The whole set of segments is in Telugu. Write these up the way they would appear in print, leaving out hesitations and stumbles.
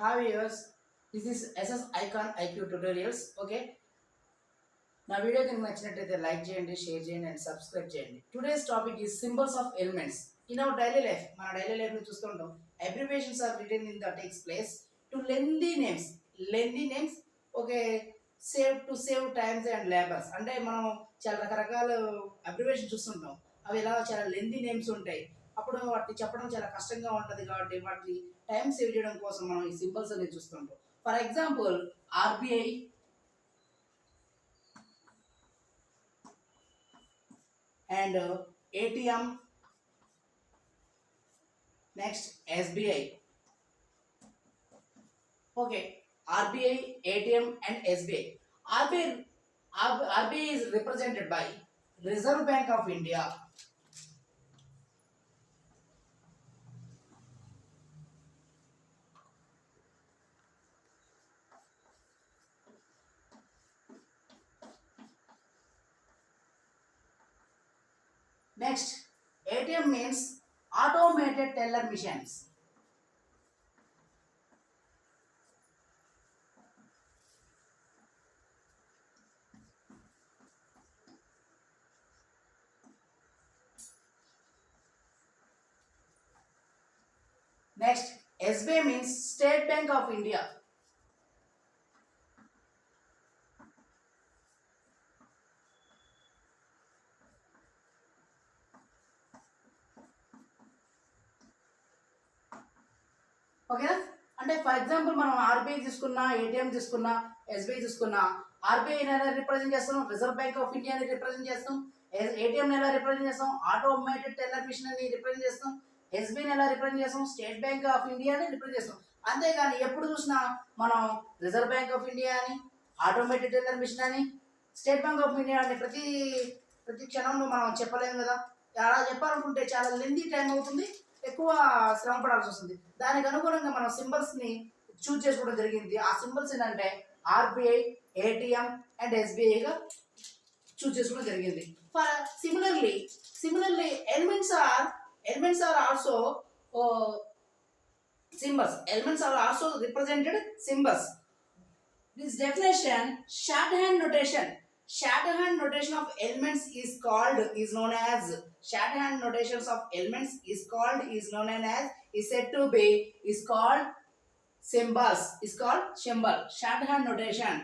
Hi viewers, this is SS Icon IQ Tutorials. Okay, నా వీడియో కనుక నచ్చినట్లయితే లైక్ చేయండి, షేర్ చేయండి అండ్ సబ్స్క్రైబ్ చేయండి. Today's topic is symbols of elements in our daily life. మన డైలీ లైఫ్ లో చూస్తుంటాం abbreviations are written in the takes place to lengthy names okay save times and labours. అంటే మనం చాలా రకరకాల అబ్రివియేషన్ చూస్తుంటాం, అవి ఇలా చాలా లెందీ నేమ్స్ ఉంటాయి. అప్పుడు వాటిని చెప్పడం చాలా కష్టంగా ఉంటుంది కాబట్టి వాటి టైం సేవ్ చేయడం కోసం మనం ఈ సింబల్స్ అనేది చూస్తుంటాం. For example RBI and ATM, next SBI. Okay, RBI, ATM and SBI. RBI is represented by Reserve Bank of India. Next, ATM means automated teller machines. Next, SBI means State Bank of India. ఓకేనా? అంటే ఫర్ ఎగ్జాంపుల్ మనం ఆర్బీఐ తీసుకున్నా, ఏటీఎం తీసుకున్నా, ఎస్బీఐ తీసుకున్నా, ఆర్బీఐని ఎలా రిప్రజెంట్ చేస్తాం? రిజర్వ్ బ్యాంక్ ఆఫ్ ఇండియాని రిప్రజెంట్ చేస్తాం. ఏటీఎంని ఎలా రిప్రజెంట్ చేస్తాం? ఆటోమేటెడ్ టెల్లర్ మిషన్ అని రిప్రజెంట్ చేస్తాం. ఎస్బీఐని ఎలా రిప్రజెంట్ చేస్తాం? స్టేట్ బ్యాంక్ ఆఫ్ ఇండియాని రిప్రజెంట్ చేస్తాం. అంతేగాని ఎప్పుడు చూసినా మనం రిజర్వ్ బ్యాంక్ ఆఫ్ ఇండియా అని, ఆటోమేటెడ్ టెల్లర్ మిషన్ అని, స్టేట్ బ్యాంక్ ఆఫ్ ఇండియా అని ప్రతి క్షణంలో మనం చెప్పలేము కదా. అలా చెప్పాలనుకుంటే చాలా లెందీ టైం అవుతుంది, ఎక్కువ శ్రమ పడాల్సి వస్తుంది. దానికి అనుగుణంగా మనం సింబల్స్ని చూజ్ చేసుకోవడం జరిగింది. ఆ సింబల్స్ ఏంటంటే ఆర్బిఐ, ఏటీఎం అండ్ ఎస్బీఐగా చూజ్ చేసుకోవడం జరిగింది. Similarly elements are also symbols. Elements are also represented symbols. This definition, shorthand notation. Shorthand notation of elements is known as shorthand notations of elements is known as is said to be is called symbols. Is called symbol. Shorthand notation.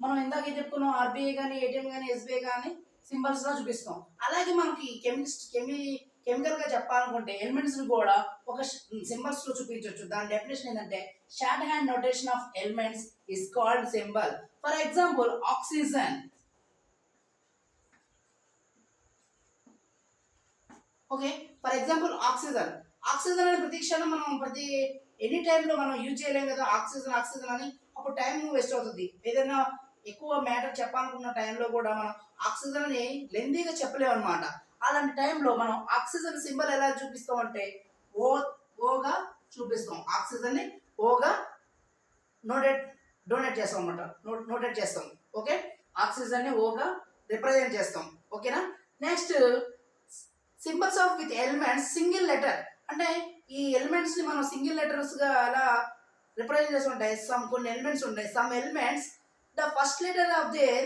మనం ఇందాక చెప్పుకున్నాం ఆర్బీఐ కానీ, ఏటీఎం కానీ, ఎస్బీఐ కానీ సింబల్స్లో చూపిస్తాం. అలాగే మనకి కెమికల్గా చెప్పాలనుకుంటే ఎలిమెంట్స్ని కూడా ఒక సింబల్స్లో చూపించవచ్చు. దాని డెఫినేషన్ ఏంటంటే short hand notation of elements is called symbol. For example oxygen. Okay, for example oxygen అనే ప్రతి క్షణం మనం ఎనీ టైంలో మనం యూజ్ చేయలేం కదా ఆక్సిజన్ అని. అప్పుడు టైం వేస్ట్ అవుతుంది. ఏదైనా ఎక్కువ మ్యాటర్ చెప్పాలనుకున్న టైంలో కూడా మనం ఆక్సిజన్ అని లెందీగా చెప్పలేము అనమాట. అలాంటి టైంలో మనం ఆక్సిజన్ సింబల్ ఎలా చూపిస్తాం అంటే ఓగా చూపిస్తాం. ఆక్సిజన్ని ఓగా డొనేట్ చేస్తాం అనమాట. నోటేట్ చేస్తాం. ఓకే, ఆక్సిజన్ని ఓగా రిప్రజెంట్ చేస్తాం. ఓకేనా? Next, symbols of with elements single letter. అంటే ఈ ఎలిమెంట్స్ని మనం సింగిల్ లెటర్స్గా అలా రిప్రజెంట్ చేస్తుంటాయి. కొన్ని ఎలిమెంట్స్ ఉంటాయి. Some elements the first letter of their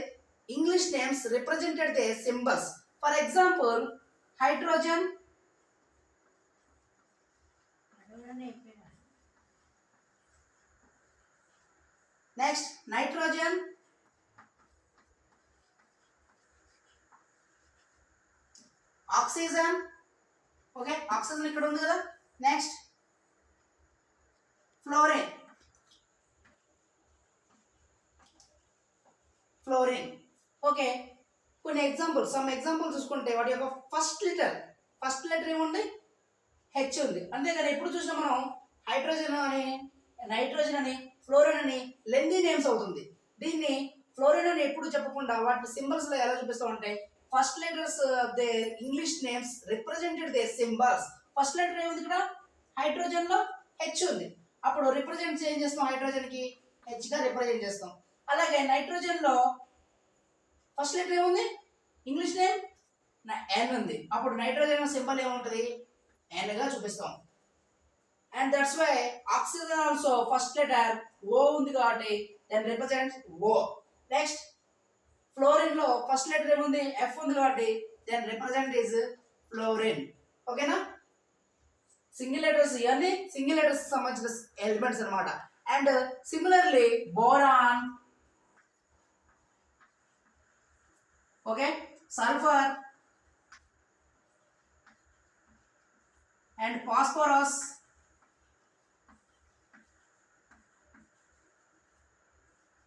English names represented their symbols. For example, hydrogen, next nitrogen, oxygen. Okay, oxygen ఇక్కడ ఉంది కదా. Next fluorine. ఓకే, కొన్ని సమ్ ఎగ్జాంపుల్స్ చూసుకుంటే వాటి యొక్క ఫస్ట్ లెటర్ ఏముంది? హెచ్ ఉంది. అంతేగాని ఎప్పుడు చూసినా మనం హైడ్రోజన్ అని, నైట్రోజన్ అని, ఫ్లోరిన్ అని లెందీ నేమ్స్ అవుతుంది. దీన్ని ఫ్లోరిన్ అని ఎప్పుడు చెప్పకుండా వాటి సింబల్స్ లో ఎలా చూపిస్తాం అంటే first letters they English names represented they symbols. First letter ఏముంది ఇక్కడ హైడ్రోజన్ లో హెచ్ ఉంది, అప్పుడు రిప్రజెంట్ ఏం చేస్తాం హైడ్రోజన్ కి హెచ్ గా రిప్రజెంట్ చేస్తాం. అలాగే నైట్రోజన్ లో ఫస్ట్ లెటర్ ఏముంది ఇంగ్లీష్ నేమ్ ఎన్ ఉంది, అప్పుడు నైట్రోజన్ సింబల్ ఏముంటది ఎన్ గా చూపిస్తాం. And that's why oxygen also first letter O ఉంది కాబట్టి then represents O. Next fluorine లో ఫస్ట్ లెటర్ ఏముంది ఎఫ్ ఉంది కాబట్టి దెన్ రిప్రజెంట్ ఇస్ ఫ్లోరిన్. ఓకేనా, సింగిల్ లెటర్స్ ఇవన్నీ సింగిల్ లెటర్స్ సంబంధించిన ఎలిమెంట్స్ అన్నమాట. And similarly boron, okay, sulphur and phosphorus,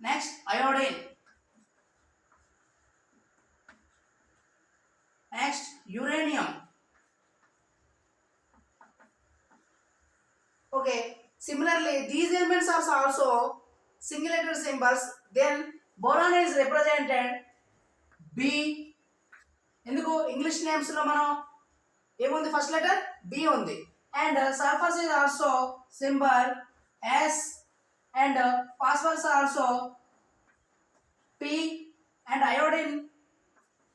next iodine, next uranium. Okay, similarly these elements are also single letter symbols. Then boron is represented B. ఎందుకు ఇంగ్లీష్ నేమ్స్ లో మనం ఏముంది ఫస్ట్ లెటర్ బి ఉంది. And sulphur is also symbol S, and phosphorus also P, and iodine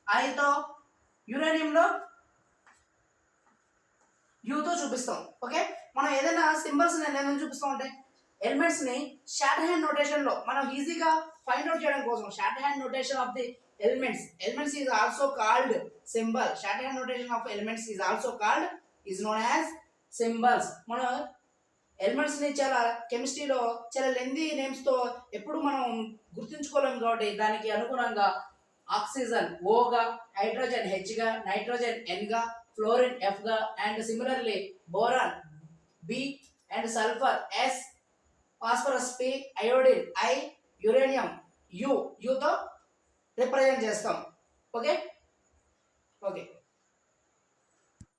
ఐతో, యురేనియం లో యూతో చూపిస్తాం. ఓకే, మనం ఏదైనా సింబల్స్ నేను చూపిస్తాం అంటే ఎలిమెంట్స్ ని షార్ట్ హ్యాండ్ నోటేషన్ లో మనం ఈజీగా ఫైండ్ అవుట్ చేయడం కోసం short hand notation of the elements is also called symbol. Shorthand notation of elements is known as symbols. మన ఎలిమెంట్స్ ని చాలా కెమిస్ట్రీలో చాలా లెందీ నేమ్స్ తో ఎప్పుడు మనం గుర్తుంచుకోలేము కాబట్టి దానికి అనుగుణంగా ఆక్సిజన్ O గా, హైడ్రోజన్ H గా, నైట్రోజన్ N గా, ఫ్లోరిన్ F గా, and similarly boron B, and sulphur S, phosphorus P, iodine I, uranium U తో రిప్రజెంట్ చేస్తాం. Okay okay